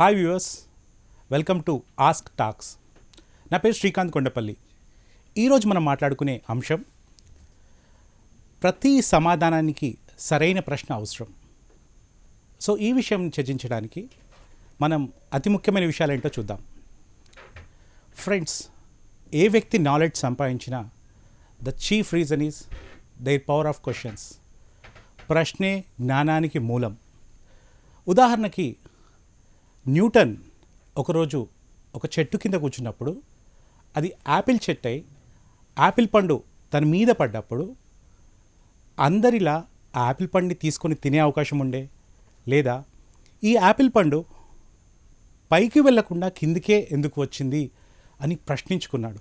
Hi viewers, welcome to ask talks. నా పేరు శ్రీకాంత్ కొండపల్లి. ఈరోజు మనం మాట్లాడుకునే అంశం ప్రతి సమాధానానికి సరైన ప్రశ్న అవసరం. సో ఈ విషయం చర్చించడానికి మనం అతి ముఖ్యమైన విషయాలు ఏంటో చూద్దాం. ఫ్రెండ్స్, ఏ వ్యక్తి నాలెడ్జ్ సంపాదించినా the chief reason is there power of questions. ప్రశ్నే జ్ఞానానికి మూలం. ఉదాహరణకి న్యూటన్ ఒకరోజు ఒక చెట్టు కింద కూర్చున్నప్పుడు అది యాపిల్ చెట్టు అయి యాపిల్ పండు తన మీద పడ్డప్పుడు అందరిలా ఆ యాపిల్ పండుని తీసుకొని తినే అవకాశం ఉండే, లేదా ఈ యాపిల్ పండు పైకి వెళ్లకుండా కిందికే ఎందుకు వచ్చింది అని ప్రశ్నించుకున్నాడు.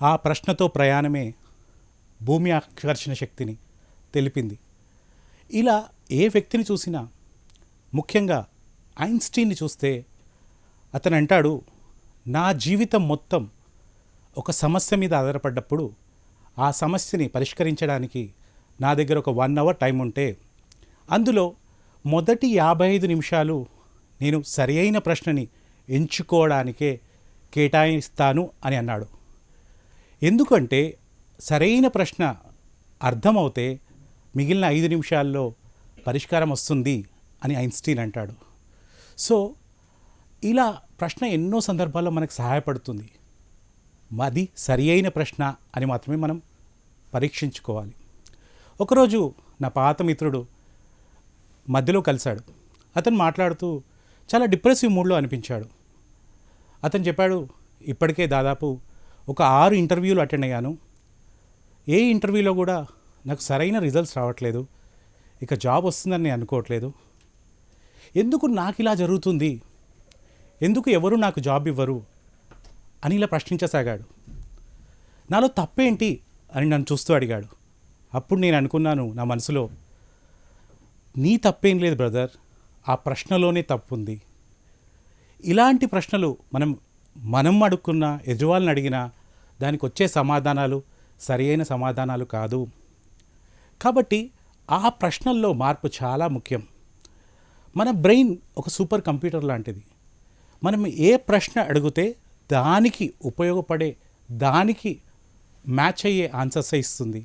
ఆ ప్రశ్నతో ప్రయాణమే భూమి ఆకర్షణ శక్తిని తెలిపింది. ఇలా ఏ వ్యక్తిని చూసినా, ముఖ్యంగా ఐన్స్టీన్ని చూస్తే అతను అంటాడు, నా జీవితం మొత్తం ఒక సమస్య మీద ఆధారపడ్డప్పుడు ఆ సమస్యని పరిష్కరించడానికి నా దగ్గర ఒక 1 అవర్ టైం ఉంటే అందులో మొదటి 55 నిమిషాలు నేను సరి అయిన ప్రశ్నని ఎంచుకోవడానికే కేటాయిస్తాను అని అన్నాడు. ఎందుకంటే సరైన ప్రశ్న అర్థమవుతే మిగిలిన 5 నిమిషాల్లో పరిష్కారం వస్తుంది అని ఐన్స్టీన్ అంటాడు. సో ఇలా ప్రశ్న ఎన్నో సందర్భాల్లో మనకు సహాయపడుతుంది. అది సరి అయిన ప్రశ్న అని మాత్రమే మనం పరీక్షించుకోవాలి. ఒకరోజు నా పాత మిత్రుడు మధ్యలో కలిశాడు. అతను మాట్లాడుతూ చాలా డిప్రెసివ్ మూడ్లో అనిపించాడు. అతను చెప్పాడు, ఇప్పటికే దాదాపు ఒక 6 ఇంటర్వ్యూలు అటెండ్ అయ్యాను. ఏ ఇంటర్వ్యూలో కూడా నాకు సరైన రిజల్ట్స్ రావట్లేదు. ఇక జాబ్ వస్తుందని నేను అనుకోవట్లేదు. ఎందుకు నాకు ఇలా జరుగుతుంది, ఎందుకు ఎవరు నాకు జాబ్ ఇవ్వరు అని ఇలా ప్రశ్నించసాగాడు. నాలో తప్పేంటి అని నన్ను చూస్తూ అడిగాడు. అప్పుడు నేను అనుకున్నాను నా మనసులో, నీ తప్పేం లేదు బ్రదర్, ఆ ప్రశ్నలోనే తప్పు ఉంది. ఇలాంటి ప్రశ్నలు మనం అడుక్కున్నా, ఎదురువాళ్ళని అడిగినా దానికి వచ్చే సమాధానాలు సరి అయిన సమాధానాలు కాదు. కాబట్టి ఆ ప్రశ్నల్లో మార్పు చాలా ముఖ్యం. మన బ్రెయిన్ ఒక సూపర్ కంప్యూటర్ లాంటిది. మనం ఏ ప్రశ్న అడిగితే దానికి ఉపయోగపడే, దానికి మ్యాచ్ అయ్యే ఆన్సర్స్ ఇస్తుంది.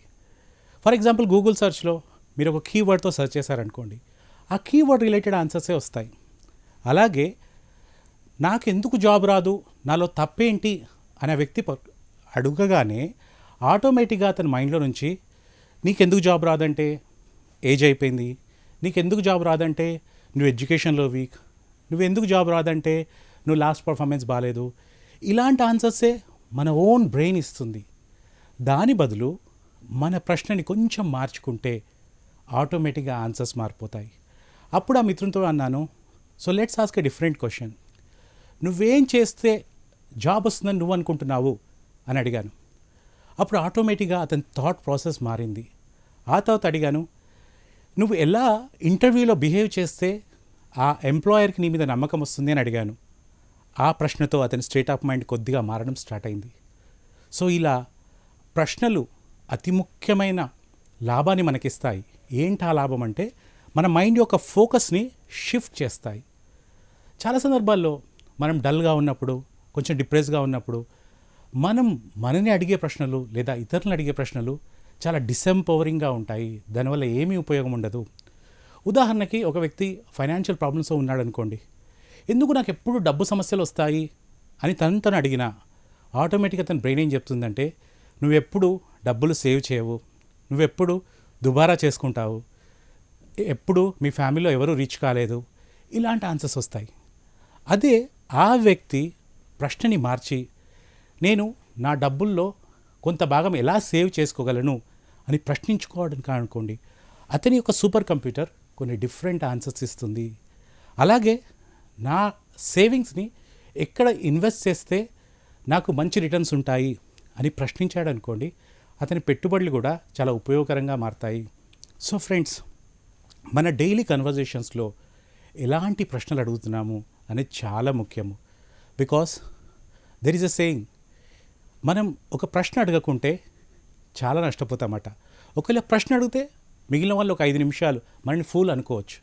ఫర్ ఎగ్జాంపుల్, గూగుల్ సర్చ్లో మీరు ఒక కీవర్డ్తో సెర్చ్ చేశారనుకోండి, ఆ కీవర్డ్ రిలేటెడ్ ఆన్సర్సే వస్తాయి. అలాగే నాకు ఎందుకు జాబ్ రాదు, నాలో తప్పేంటి అనే వ్యక్తి అడగగానే ఆటోమేటిక్గా అతని మైండ్లో నుంచి నీకెందుకు జాబ్ రాదంటే ఏజ్ అయిపోయింది, నీకెందుకు జాబ్ రాదంటే నువ్వు ఎడ్యుకేషన్లో వీక్, నువ్వెందుకు జాబ్ రాదంటే నువ్వు లాస్ట్ పర్ఫార్మెన్స్ బాగాలేదు, ఇలాంటి ఆన్సర్సే మన ఓన్ బ్రెయిన్ ఇస్తుంది. దాని బదులు మన ప్రశ్నని కొంచెం మార్చుకుంటే ఆటోమేటిక్గా ఆన్సర్స్ మారిపోతాయి. అప్పుడు ఆ మిత్రునితో అన్నాను, so let's ask a different question. నువ్వేం చేస్తే జాబ్ వస్తుందని నువ్వు అనుకుంటున్నావు అని అడిగాను. అప్పుడు ఆటోమేటిక్గా అతని థాట్ ప్రాసెస్ మారింది. ఆ తర్వాత అడిగాను, నువ్వు ఎలా ఇంటర్వ్యూలో బిహేవ్ చేస్తే ఆ ఎంప్లాయర్కి నీ మీద నమ్మకం వస్తుంది అని అడిగాను. ఆ ప్రశ్నతో అతని స్టేట్ ఆఫ్ మైండ్ కొద్దిగా మారడం స్టార్ట్ అయింది. సో ఇలా ప్రశ్నలు అతి ముఖ్యమైన లాభాన్ని మనకిస్తాయి. ఏంటి ఆ లాభం అంటే, మన మైండ్ యొక్క ఫోకస్ని షిఫ్ట్ చేస్తాయి. చాలా సందర్భాల్లో మనం డల్గా ఉన్నప్పుడు, కొంచెం డిప్రెస్గా ఉన్నప్పుడు మనని అడిగే ప్రశ్నలు లేదా ఇతరులను అడిగే ప్రశ్నలు చాలా డిసెంపవరింగ్గా ఉంటాయి. దానివల్ల ఏమీ ఉపయోగం ఉండదు. ఉదాహరణకి, ఒక వ్యక్తి ఫైనాన్షియల్ ప్రాబ్లమ్స్తో ఉన్నాడు అనుకోండి. ఎందుకు నాకు ఎప్పుడు డబ్బు సమస్యలు వస్తాయి అని తను అడిగినా ఆటోమేటిక్గా తన బ్రెయిన్ ఏం చెప్తుందంటే, నువ్వెప్పుడు డబ్బులు సేవ్ చేయవు, నువ్వెప్పుడు దుబారా చేసుకుంటావు, ఎప్పుడు మీ ఫ్యామిలీలో ఎవరు రీచ్ కాలేదు, ఇలాంటి ఆన్సర్స్ వస్తాయి. అదే ఆ వ్యక్తి ప్రశ్నని మార్చి, నేను నా డబ్బుల్లో కొంత భాగం ఎలా సేవ్ చేసుకోగలను అని ప్రశ్నించుకోవడానికి అనుకోండి, అతని యొక్క సూపర్ కంప్యూటర్ కొన్ని డిఫరెంట్ ఆన్సర్స్ ఇస్తుంది. అలాగే నా సేవింగ్స్ని ఎక్కడ ఇన్వెస్ట్ చేస్తే నాకు మంచి రిటర్న్స్ ఉంటాయి అని ప్రశ్నించాడు అనుకోండి, అతని పెట్టుబడులు కూడా చాలా ఉపయోగకరంగా మారతాయి. సో ఫ్రెండ్స్, మన డైలీ కన్వర్జేషన్స్లో ఎలాంటి ప్రశ్నలు అడుగుతున్నాము అనేది చాలా ముఖ్యము. Because there is a saying, మనం ఒక ప్రశ్న అడగకుంటే చాలా నష్టపోతామట. ఒకవేళ ప్రశ్న అడిగితే మిగిలిన వాళ్ళు ఒక 5 నిమిషాలు మనని ఫూల్ అనుకోవచ్చు.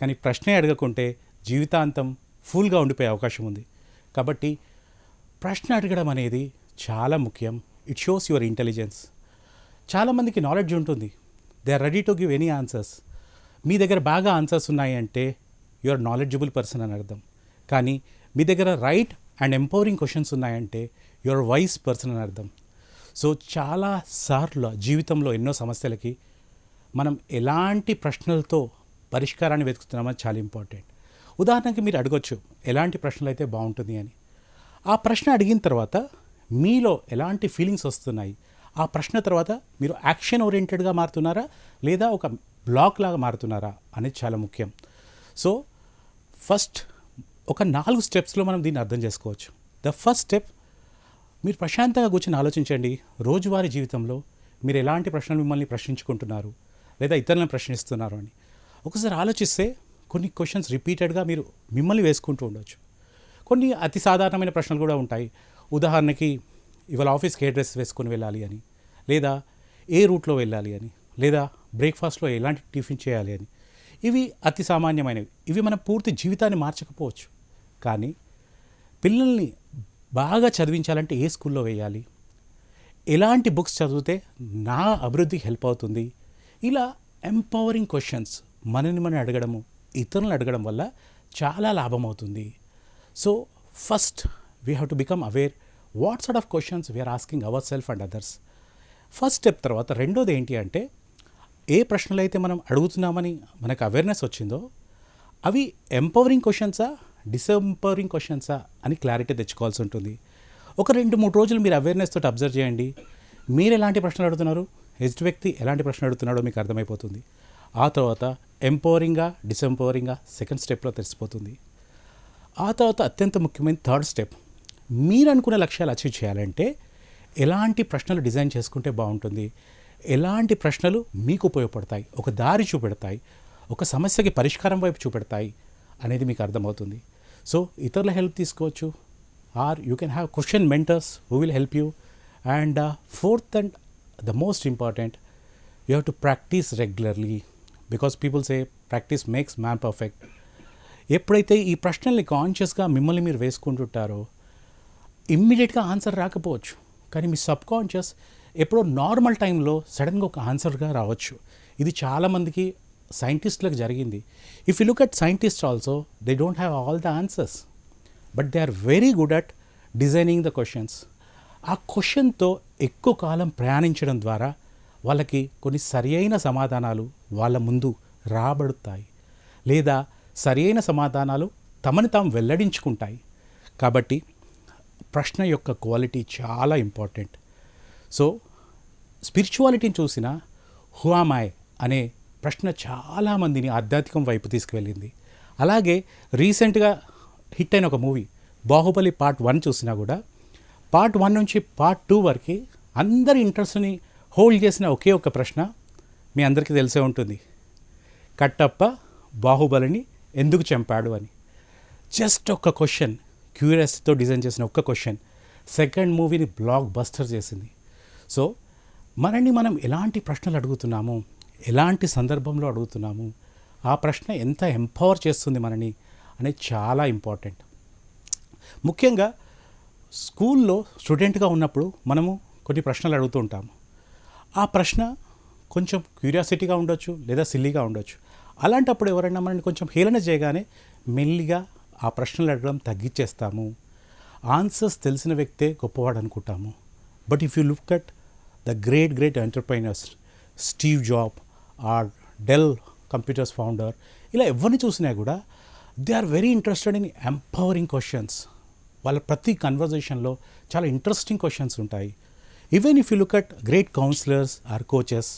కానీ ప్రశ్నే అడగకుంటే జీవితాంతం ఫుల్గా ఉండిపోయే అవకాశం ఉంది. కాబట్టి ప్రశ్న అడగడం అనేది చాలా ముఖ్యం. It shows your intelligence. చాలామందికి నాలెడ్జ్ ఉంటుంది, they are ready to give any answers. మీ దగ్గర బాగా ఆన్సర్స్ ఉన్నాయి అంటే యు ఆర్ నాలెడ్జబుల్ పర్సన్ అని అర్థం. కానీ మీ దగ్గర రైట్ అండ్ ఎంపవరింగ్ క్వశ్చన్స్ ఉన్నాయంటే యు ఆర్ వైస్ పర్సన్ అని అర్థం. సో చాలాసార్లు జీవితంలో ఎన్నో సమస్యలకి మనం ఎలాంటి ప్రశ్నలతో పరిష్కారాన్ని వెతుకుతున్నామని చాలా ఇంపార్టెంట్. ఉదాహరణకి మీరు అడగొచ్చు, ఎలాంటి ప్రశ్నలు అయితే బాగుంటుంది అని. ఆ ప్రశ్న అడిగిన తర్వాత మీలో ఎలాంటి ఫీలింగ్స్ వస్తున్నాయి, ఆ ప్రశ్న తర్వాత మీరు యాక్షన్ ఓరియంటెడ్గా మారుతున్నారా లేదా ఒక బ్లాక్ లాగా మారుతున్నారా అనేది చాలా ముఖ్యం. సో ఫస్ట్ ఒక 4 స్టెప్స్లో మనం దీన్ని అర్థం చేసుకోవచ్చు. ద ఫస్ట్ స్టెప్, మీరు ప్రశాంతంగా కూర్చొని ఆలోచించండి. రోజువారీ జీవితంలో మీరు ఎలాంటి ప్రశ్నలు మిమ్మల్ని ప్రశ్నించుకుంటున్నారు లేదా ఇతరులను ప్రశ్నిస్తున్నారు అని ఒకసారి ఆలోచిస్తే కొన్ని క్వశ్చన్స్ రిపీటెడ్గా మీరు మిమ్మల్ని వేసుకుంటూ ఉండొచ్చు. కొన్ని అతి సాధారణమైన ప్రశ్నలు కూడా ఉంటాయి. ఉదాహరణకి ఇవాళ ఆఫీస్కి ఏ డ్రెస్ వేసుకొని వెళ్ళాలి అని, లేదా ఏ రూట్లో వెళ్ళాలి అని, లేదా బ్రేక్ఫాస్ట్లో ఎలాంటి టిఫిన్ చేయాలి అని. ఇవి అతి సామాన్యమైనవి. ఇవి మన పూర్తి జీవితాన్ని మార్చకపోవచ్చు. కానీ పిల్లల్ని బాగా చదివించాలంటే ఏ స్కూల్లో వేయాలి, ఎలాంటి బుక్స్ చదివితే నా అభివృద్ధికి హెల్ప్ అవుతుంది, ఇలా ఎంపవరింగ్ క్వశ్చన్స్ మనని మనం అడగడము, ఇతరులను అడగడం వల్ల చాలా లాభం అవుతుంది. So first we have to become aware what sort of questions we are asking our self and others. First step తర్వాత రెండోది ఏంటి అంటే, ఏ ప్రశ్నలు అయితే మనం అడుగుతున్నామని మనకు అవేర్నెస్ వచ్చిందో అవి ఎంపవరింగ్ క్వశ్చన్సా డిసెంపవరింగ్ క్వశ్చన్సా అని క్లారిటీ తెచ్చుకోవాల్సి ఉంటుంది. ఒక 2-3 రోజులు మీరు అవేర్నెస్ తోటి అబ్జర్వ్ చేయండి. మీరు ఎలాంటి ప్రశ్నలు అడుగుతున్నారు, ఎదుటి వ్యక్తి ఎలాంటి ప్రశ్న అడుగుతున్నాడో మీకు అర్థమైపోతుంది. ఆ తర్వాత ఎంపవరింగా డిసెంపవరింగా సెకండ్ స్టెప్లో తెలిసిపోతుంది. ఆ తర్వాత అత్యంత ముఖ్యమైన థర్డ్ స్టెప్, మీరు అనుకున్న లక్ష్యాలు అచీవ్ చేయాలంటే ఎలాంటి ప్రశ్నలు డిజైన్ చేసుకుంటే బాగుంటుంది, ఎలాంటి ప్రశ్నలు మీకు ఉపయోగపడతాయి, ఒక దారి చూపెడతాయి, ఒక సమస్యకి పరిష్కారం వైపు చూపెడతాయి అనేది మీకు అర్థమవుతుంది. సో ఇతరుల హెల్ప్ తీసుకోవచ్చు, or you can have question mentors who will help you. And fourth and the most important, you have to practice regularly because people say practice makes man perfect. ఎప్పుడైతే ఈ ప్రశ్నల్ని కాన్షియస్గా మిమ్మల్ని మీరు వేసుకుంటుంటారో ఇమ్మీడియట్గా ఆన్సర్ రాకపోవచ్చు, కానీ మీ సబ్ కాన్షియస్ ఎప్పుడో నార్మల్ టైంలో సడన్గా ఒక ఆన్సర్గా రావచ్చు. ఇది చాలామందికి సైంటిస్టులకు జరిగింది. If you look at scientist also, they don't have all the answers but they are very good at designing the questions. ఆ క్వశ్చన్తో ఎక్కువ కాలం ప్రయాణించడం ద్వారా వాళ్ళకి కొన్ని సరియైన సమాధానాలు వాళ్ళ ముందు రాబడుతాయి, లేదా సరియైన సమాధానాలు తమని తాము వెల్లడించుకుంటాయి. కాబట్టి ప్రశ్న యొక్క క్వాలిటీ చాలా ఇంపార్టెంట్. సో స్పిరిచువాలిటీని చూసిన హూ ఆమ్ ఐ అనే ప్రశ్న చాలామందిని ఆధ్యాత్మికం వైపు తీసుకువెళ్ళింది. అలాగే రీసెంట్గా హిట్ అయిన ఒక మూవీ బాహుబలి పార్ట్ 1 చూసినా కూడా పార్ట్ 1 నుంచి పార్ట్ 2 వరకు అందరి ఇంట్రెస్ట్ని హోల్డ్ చేసిన ఒకే ఒక ప్రశ్న మీ అందరికీ తెలిసే ఉంటుంది, కట్టప్ప బాహుబలిని ఎందుకు చంపాడు అని. జస్ట్ ఒక క్వశ్చన్, క్యూరియాసిటీతో డిజైన్ చేసిన ఒక్క క్వశ్చన్ సెకండ్ మూవీని బ్లాక్ బస్టర్ చేసింది. సో మనల్ని మనం ఎలాంటి ప్రశ్నలు అడుగుతున్నాము, ఎలాంటి సందర్భంలో అడుగుతున్నాము, ఆ ప్రశ్న ఎంత ఎంపవర్ చేస్తుంది మనని అనేది చాలా ఇంపార్టెంట్. ముఖ్యంగా స్కూల్లో స్టూడెంట్గా ఉన్నప్పుడు మనము కొన్ని ప్రశ్నలు అడుగుతూ ఉంటాము. ఆ ప్రశ్న కొంచెం క్యూరియాసిటీగా ఉండొచ్చు లేదా సిల్లీగా ఉండొచ్చు. అలాంటప్పుడు ఎవరైనా మనల్ని కొంచెం హేళన చేయగానే మెల్లిగా ఆ ప్రశ్నలు అడగడం తగ్గించేస్తాము. ఆన్సర్స్ తెలిసిన వ్యక్తే గొప్పవాడు అనుకుంటాము. But if you look at the great entrepreneurs, Steve Job or Dell computers founder, ఇలా ఎవరిని చూసినా కూడా they are very interested in empowering questions. వాళ్ళ ప్రతి కన్వర్జేషన్లో చాలా ఇంట్రెస్టింగ్ క్వశ్చన్స్ ఉంటాయి. Even if you look at great counsellors or coaches,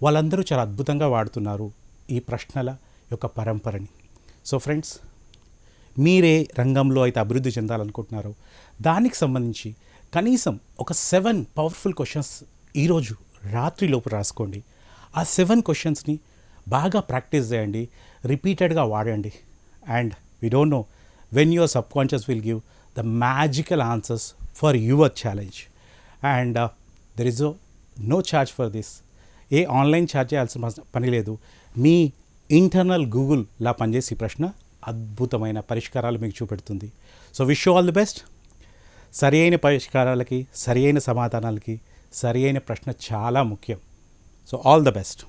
వాళ్ళందరూ చాలా అద్భుతంగా వాడుతున్నారు ఈ ప్రశ్నల యొక్క పరంపరని. సో ఫ్రెండ్స్, మీరే రంగంలో అయితే అభివృద్ధి చెందాలనుకుంటున్నారో దానికి సంబంధించి కనీసం ఒక 7 పవర్ఫుల్ క్వశ్చన్స్ ఈరోజు రాత్రిలోపు రాసుకోండి. ఆ 7 క్వశ్చన్స్ని బాగా ప్రాక్టీస్ చేయండి, రిపీటెడ్గా వాడండి. And we don't know when your subconscious will give the magical answers for your challenge. And there is no charge for this. ఏ ఆన్లైన్ ఛార్జ్ చేయాల్సిన పని లేదు. మీ ఇంటర్నల్ గూగుల్లా పనిచేసి ఈ ప్రశ్న అద్భుతమైన పరిష్కారాలు మీకు చూపెడుతుంది. So wish you all the best. సరి అయిన పరిష్కారాలకి, సరి అయిన సమాధానాలకి సరి అయిన ప్రశ్న చాలా ముఖ్యం. So all the best.